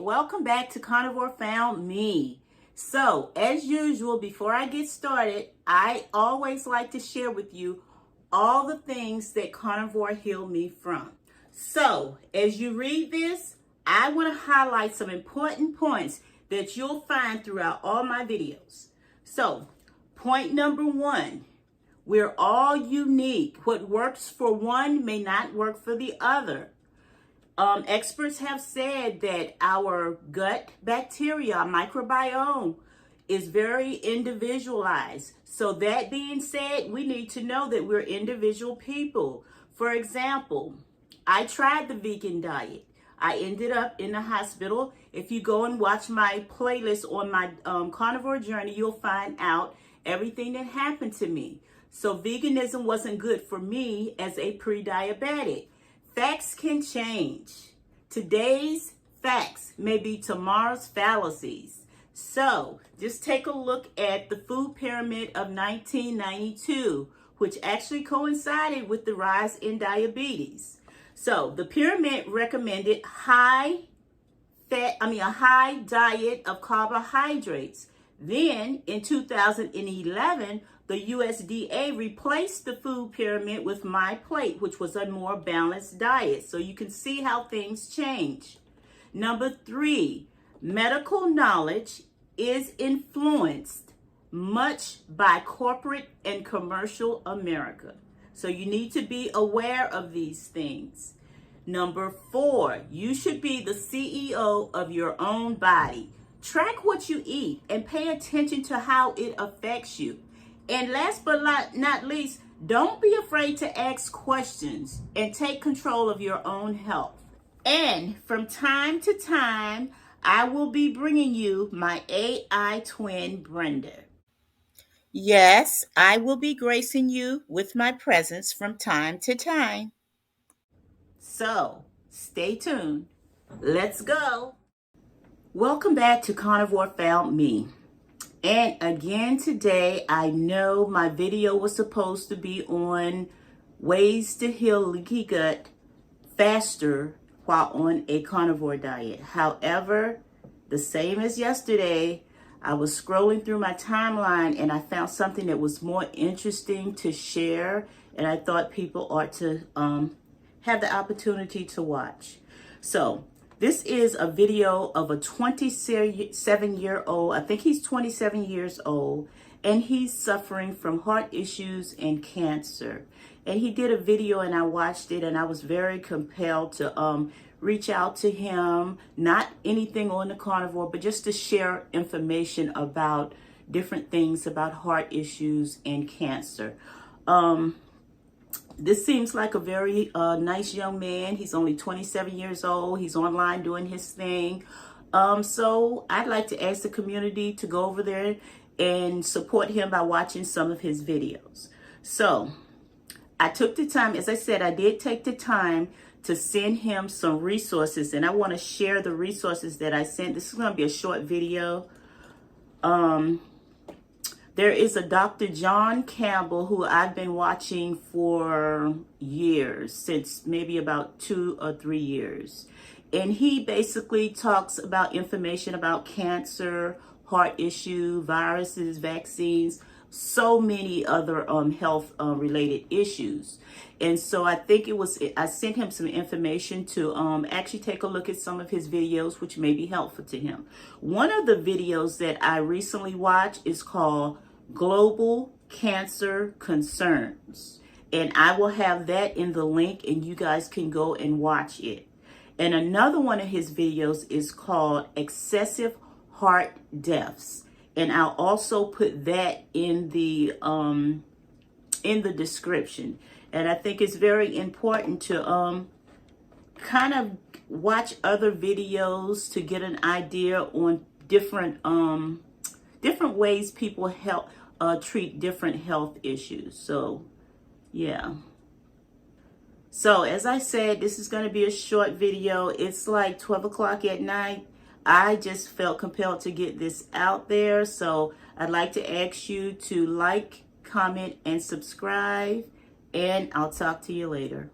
welcome back to Carnivore Found Me. So, as usual, before I get started, I always like to share with you all the things that carnivore healed me from. So, as you read this, I want to highlight some important points that you'll find throughout all my videos. So, point number one, we're all unique. What works for one may not work for the other. Experts have said that our gut bacteria, our microbiome, is very individualized. So that being said, we need to know that we're individual people. For example, I tried the vegan diet. I ended up in the hospital. If you go and watch my playlist on my carnivore journey, you'll find out everything that happened to me. So veganism wasn't good for me as a pre-diabetic. Facts can change. Today's facts may be tomorrow's fallacies. So just take a look at the food pyramid of 1992, which actually coincided with the rise in diabetes. So the pyramid recommended a high diet of carbohydrates. Then in 2011, the USDA replaced the food pyramid with My Plate, which was a more balanced diet. So you can see how things change. Number 3, medical knowledge is influenced much by corporate and commercial America. So you need to be aware of these things. Number 4, you should be the CEO of your own body. Track what you eat and pay attention to how it affects you. And last but not least, don't be afraid to ask questions and take control of your own health. And from time to time, I will be bringing you my AI twin, Brenda. Yes, I will be gracing you with my presence from time to time. So, stay tuned. Let's go. Welcome back to Carnivore Found Me. And again today, I know my video was supposed to be on ways to heal leaky gut faster while on a carnivore diet. However, the same as yesterday, I was scrolling through my timeline and I found something that was more interesting to share, and I thought people ought to have the opportunity to watch. So this is a video of a 27-year-old, I think he's 27 years old, and he's suffering from heart issues and cancer. And he did a video and I watched it and I was very compelled to reach out to him, not anything on the carnivore, but just to share information about different things about heart issues and cancer. This seems like a very nice young man. He's only 27 years old. He's online doing his thing. So I'd like to ask the community to go over there and support him by watching some of his videos. So I took the time, as I said, I did take the time to send him some resources, and I want to share the resources that I sent. This is going to be a short video. There is a Dr. John Campbell who I've been watching for years, since maybe about 2 or 3 years. And he basically talks about information about cancer, heart issue, viruses, vaccines, so many other health related issues. And so I think I sent him some information to actually take a look at some of his videos, which may be helpful to him. One of the videos that I recently watched is called Global Cancer Concerns. And I will have that in the link and you guys can go and watch it. And another one of his videos is called Excessive Heart Deaths. And I'll also put that in the description. And I think it's very important to kind of watch other videos to get an idea on different ways people treat different health issues. So yeah. So as I said, this is going to be a short video. It's like 12 o'clock at night. I just felt compelled to get this out there. So I'd like to ask you to like, comment, and subscribe. And I'll talk to you later.